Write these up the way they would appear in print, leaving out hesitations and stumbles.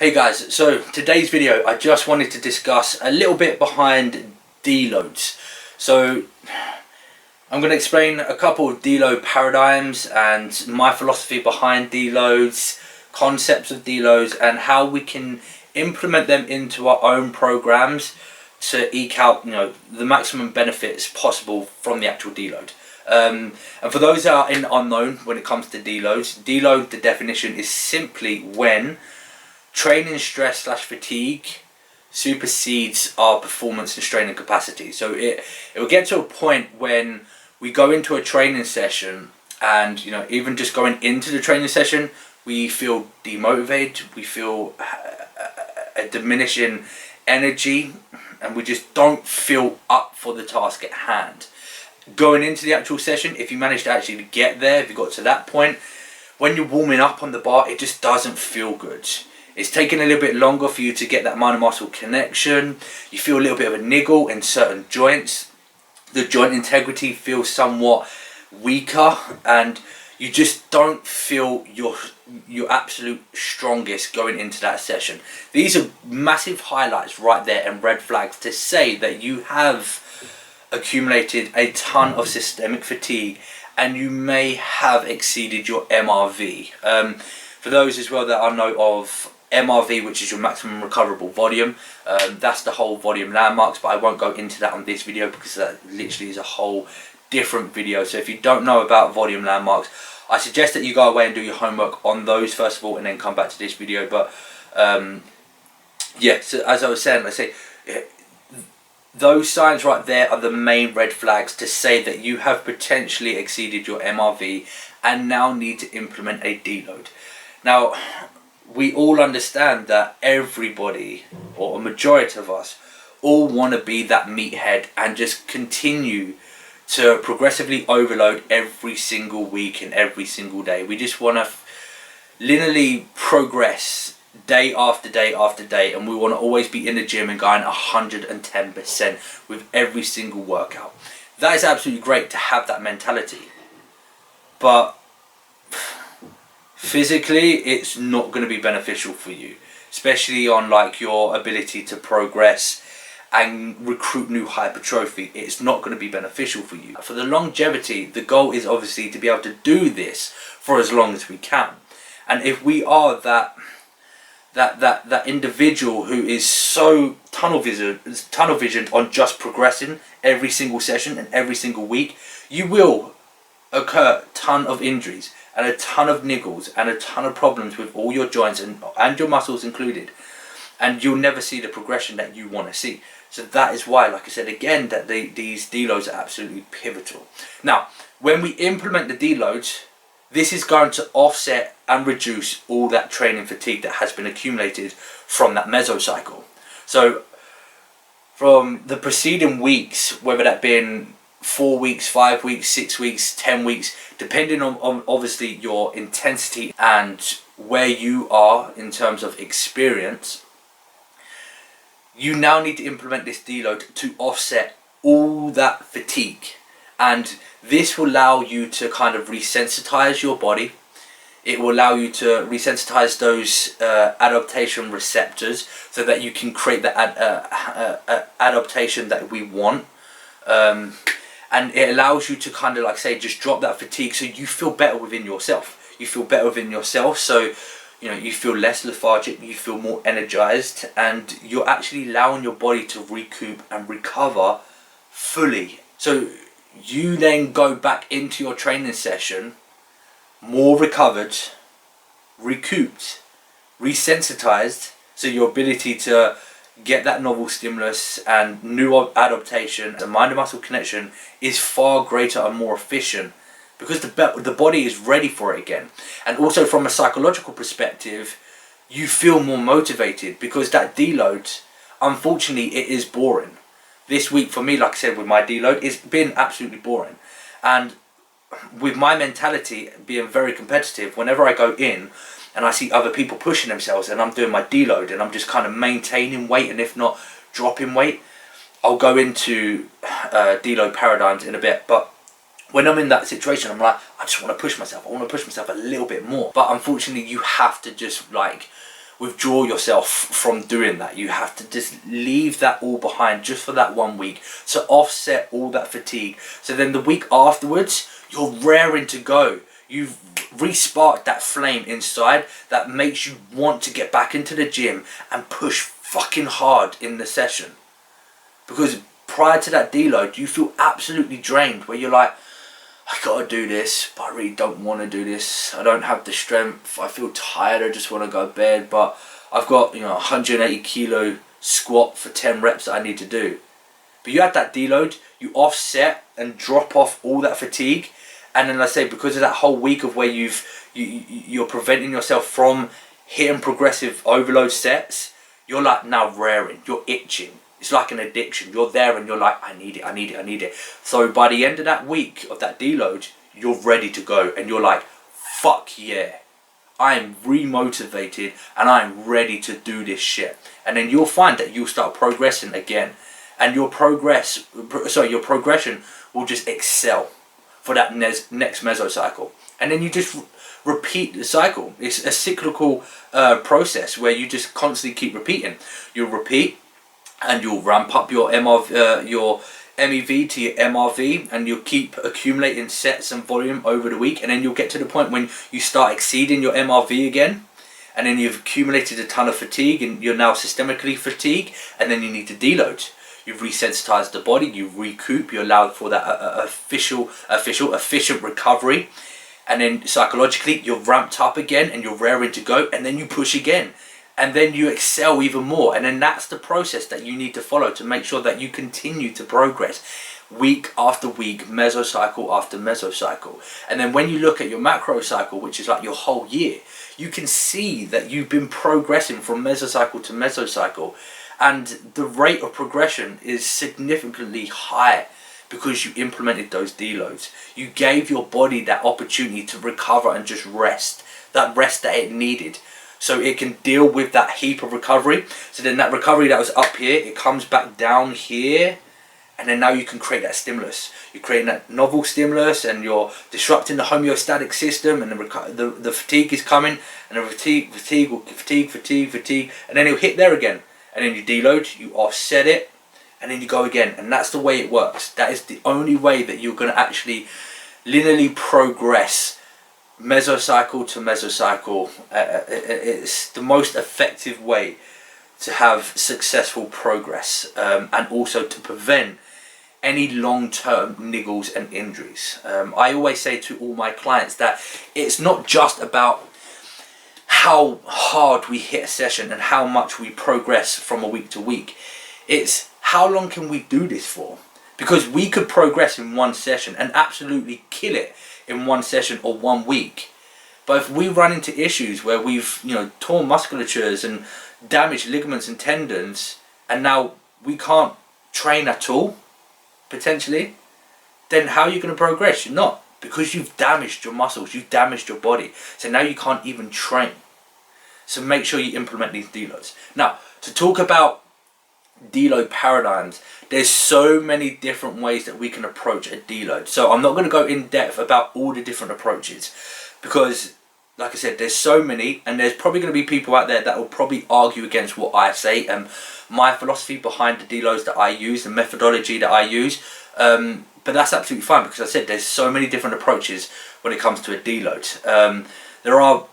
Hey guys, so today's video I just wanted to discuss a little bit behind deloads. So I'm going to explain a couple of deload paradigms and my philosophy behind deloads, concepts of deloads, and how we can implement them into our own programs to eke out, the maximum benefits possible from the actual deload. And for those that are in unknown when it comes to deloads, deload, the definition is simply when training stress / fatigue supersedes our performance and straining capacity. So it will get to a point when we go into a training session and even just going into the training session we feel demotivated, we feel a diminishing energy, and we just don't feel up for the task at hand. Going into the actual session, if you manage to actually get there, if you got to that point, when you're warming up on the bar, it just doesn't feel good. It's taking a little bit longer for you to get that mind and muscle connection. You feel a little bit of a niggle in certain joints. The joint integrity feels somewhat weaker, and you just don't feel your absolute strongest going into that session. These are massive highlights right there and red flags to say that you have accumulated a ton of systemic fatigue and you may have exceeded your MRV. For those as well that I know of, MRV, which is your maximum recoverable volume, that's the whole volume landmarks, but I won't go into that on this video because that literally is a whole different video. So if you don't know about volume landmarks, I suggest that you go away and do your homework on those first of all and then come back to this video. But yeah, so as I was saying, those signs right there are the main red flags to say that you have potentially exceeded your MRV and now need to implement a deload. Now, we all understand that everybody, or a majority of us, all want to be that meathead and just continue to progressively overload every single week and every single day. We just want to linearly progress day after day after day, and we want to always be in the gym and going 110% with every single workout. That is absolutely great to have that mentality, but physically it's not going to be beneficial for you, especially on your ability to progress and recruit new hypertrophy. It's not going to be beneficial for you. For the longevity, the goal is obviously to be able to do this for as long as we can. And if we are that individual who is so tunnel visioned on just progressing every single session and every single week, you will occur a ton of injuries and a ton of niggles and a ton of problems with all your joints and your muscles included, and you'll never see the progression that you want to see. So that is why, like I said again, that these deloads are absolutely pivotal. Now, when we implement the deloads, this is going to offset and reduce all that training fatigue that has been accumulated from that mesocycle. So from the preceding weeks, whether that been 4 weeks, 5 weeks, 6 weeks, 10 weeks, depending on obviously your intensity and where you are in terms of experience, you now need to implement this deload to offset all that fatigue. And this will allow you to kind of resensitize your body. It will allow you to resensitize those adaptation receptors so that you can create the adaptation that we want. And it allows you to kind of just drop that fatigue so you feel better within yourself. You feel better within yourself, so you feel less lethargic, you feel more energized, and you're actually allowing your body to recoup and recover fully. So you then go back into your training session more recovered, recouped, resensitized, so your ability to get that novel stimulus and new adaptation, the mind and muscle connection is far greater and more efficient because the body is ready for it again. And also from a psychological perspective, you feel more motivated because that deload, unfortunately, it is boring. This week for me, like I said, with my deload, it's been absolutely boring. And with my mentality being very competitive, whenever I go in and I see other people pushing themselves and I'm doing my deload and I'm just kind of maintaining weight and if not dropping weight, I'll go into deload paradigms in a bit. But when I'm in that situation, I'm like, I just want to push myself. I want to push myself a little bit more. But unfortunately, you have to just withdraw yourself from doing that. You have to just leave that all behind just for that 1 week to offset all that fatigue. So then the week afterwards, you're raring to go. You've resparked that flame inside that makes you want to get back into the gym and push fucking hard in the session. Because prior to that deload, you feel absolutely drained, where you're like, I gotta do this, but I really don't want to do this. I don't have the strength. I feel tired. I just want to go to bed. But I've got, 180 kilo squat for 10 reps that I need to do. But you had that deload, you offset and drop off all that fatigue, and then I say, because of that whole week of where you're preventing yourself from hitting progressive overload sets, you're like now raring. You're itching. It's like an addiction. You're there and you're like, I need it, I need it, I need it. So by the end of that week of that deload, you're ready to go. And you're like, fuck yeah. I am remotivated and I'm ready to do this shit. And then you'll find that you'll start progressing again. And your progression will just excel for that next mesocycle. And then you just repeat the cycle. It's a cyclical process where you just constantly keep repeating. You'll repeat, and you'll ramp up your your MEV to your MRV, and you'll keep accumulating sets and volume over the week, and then you'll get to the point when you start exceeding your MRV again, and then you've accumulated a ton of fatigue and you're now systemically fatigued, and then you need to deload. You've resensitized the body, you recoup, you allow for that efficient recovery, and then psychologically you're ramped up again and you're raring to go, and then you push again. And then you excel even more. And then that's the process that you need to follow to make sure that you continue to progress week after week, mesocycle after mesocycle. And then when you look at your macro cycle, which is like your whole year, you can see that you've been progressing from mesocycle to mesocycle. And the rate of progression is significantly higher because you implemented those deloads. You gave your body that opportunity to recover and just rest, that rest that it needed, so it can deal with that heap of recovery. So then that recovery that was up here, it comes back down here, and then now you can create that stimulus. You're creating that novel stimulus, and you're disrupting the homeostatic system, and the fatigue is coming, and the fatigue, and then it'll hit there again, and then you deload, you offset it, and then you go again. And that's the way it works. That is the only way that you're going to actually linearly progress mesocycle to mesocycle. It's the most effective way to have successful progress, and also to prevent any long-term niggles and injuries. I always say to all my clients that it's not just about how hard we hit a session and how much we progress from a week to week. It's how long can we do this for? Because we could progress in one session and absolutely kill it in one session or 1 week. But if we run into issues where we've torn musculatures and damaged ligaments and tendons, and now we can't train at all, potentially, then how are you going to progress? You're not, because you've damaged your muscles, you've damaged your body. So now you can't even train. So make sure you implement these deloads. Now, to talk about deload paradigms, there's so many different ways that we can approach a deload. So I'm not going to go in depth about all the different approaches, because like I said, there's so many, and there's probably going to be people out there that will probably argue against what I say and my philosophy behind the deloads that I use, the methodology that I use. But that's absolutely fine, because I said there's so many different approaches when it comes to a deload. There are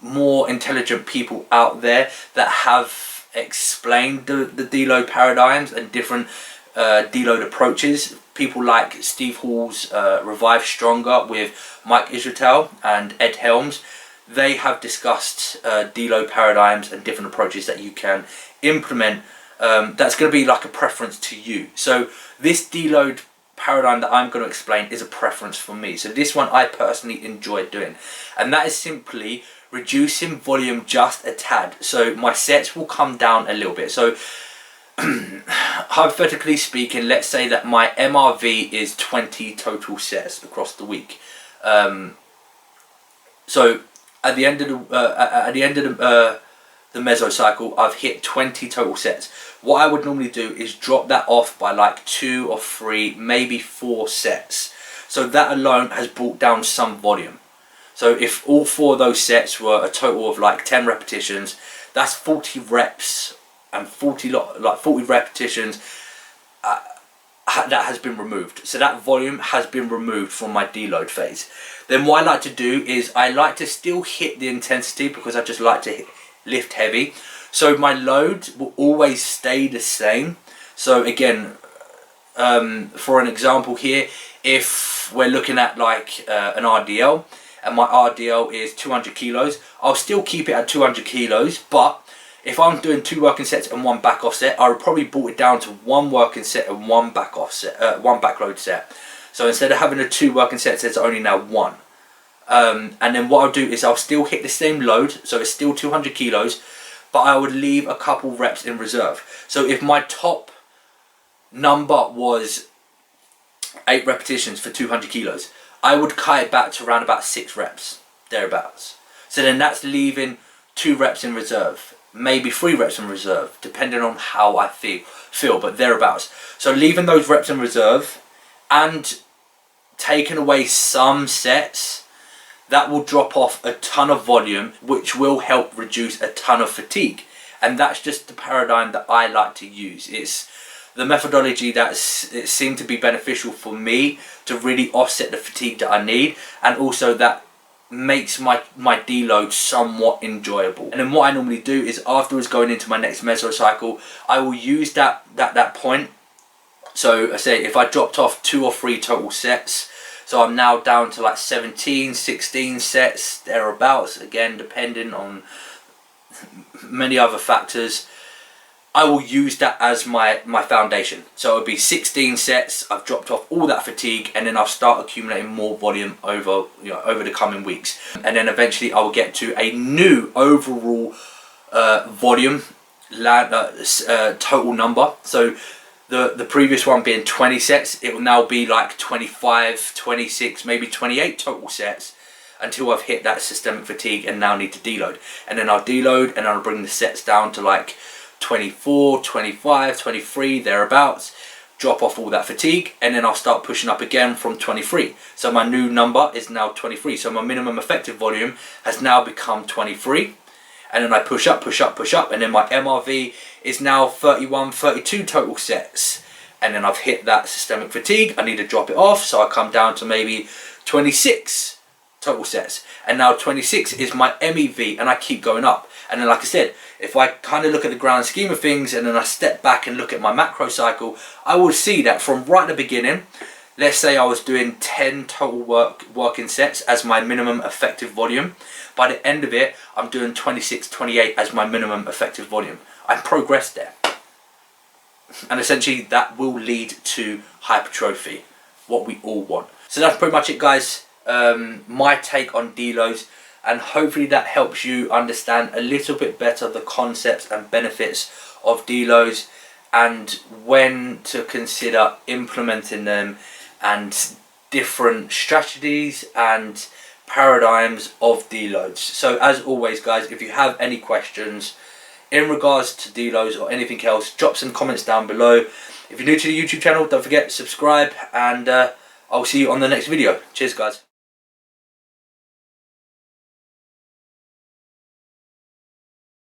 more intelligent people out there that have explained the deload paradigms and different deload approaches. People like Steve Hall's Revive Stronger with Mike Israetel and Ed Helms. They have discussed deload paradigms and different approaches that you can implement. That's going to be like a preference to you. So this deload paradigm that I'm going to explain is a preference for me. So this one I personally enjoy doing, and that is simply reducing volume just a tad. So my sets will come down a little bit. So hypothetically speaking, let's say that my MRV is 20 total sets across the week. So at the end of the mesocycle, I've hit 20 total sets. What I would normally do is drop that off by like 2 or 3, maybe 4 sets. So that alone has brought down some volume. So if all 4 of those sets were a total of like 10 repetitions, that's 40 reps and 40 repetitions that has been removed. So that volume has been removed from my deload phase. Then what I like to do is I like to still hit the intensity, because I just like to lift heavy. So my load will always stay the same. So again, for an example here, if we're looking at like an RDL, and my RDL is 200 kilos, I'll still keep it at 200 kilos, but if I'm doing 2 working sets and 1 back off set, I would probably brought it down to 1 working set and 1 back off set, 1 backload set. So instead of having a 2 working sets, there's only now 1. And then what I'll do is I'll still hit the same load, so it's still 200 kilos, but I would leave a couple reps in reserve. So if my top number was 8 repetitions for 200 kilos, I would cut it back to around about 6 reps, thereabouts. So then that's leaving 2 reps in reserve, maybe 3 reps in reserve, depending on how I feel, but thereabouts. So leaving those reps in reserve and taking away some sets, that will drop off a ton of volume, which will help reduce a ton of fatigue. And that's just the paradigm that I like to use. It's the methodology it seemed to be beneficial for me to really offset the fatigue that I need, and also that makes my deload somewhat enjoyable. And then what I normally do is, afterwards going into my next mesocycle, I will use that point. So I say if I dropped off 2 or 3 total sets, so I'm now down to like 17, 16 sets, thereabouts, again depending on many other factors, I will use that as my foundation. So it'll be 16 sets, I've dropped off all that fatigue, and then I'll start accumulating more volume over the coming weeks. And then eventually I will get to a new overall volume total number. So the previous one being 20 sets, it will now be like 25, 26, maybe 28 total sets, until I've hit that systemic fatigue and now need to deload. And then I'll deload and I'll bring the sets down to like 24, 25, 23, thereabouts, drop off all that fatigue, and then I'll start pushing up again from 23. So my new number is now 23. So my minimum effective volume has now become 23. And then I push up, push up, push up, and then my MRV is now 31, 32 total sets. And then I've hit that systemic fatigue, I need to drop it off, so I come down to maybe 26 total sets. And now 26 is my MEV, and I keep going up. And then like I said, if I kind of look at the grand scheme of things, and then I step back and look at my macro cycle, I will see that from right at the beginning, let's say I was doing 10 total working sets as my minimum effective volume. By the end of it, I'm doing 26, 28 as my minimum effective volume. I'm progressed there. And essentially that will lead to hypertrophy, what we all want. So that's pretty much it, guys. My take on deloads, and hopefully that helps you understand a little bit better the concepts and benefits of deloads, and when to consider implementing them, and different strategies and paradigms of deloads. So as always, guys, if you have any questions in regards to deloads or anything else, drop some comments down below. If you're new to the YouTube channel, don't forget to subscribe, and I'll see you on the next video. Cheers, guys.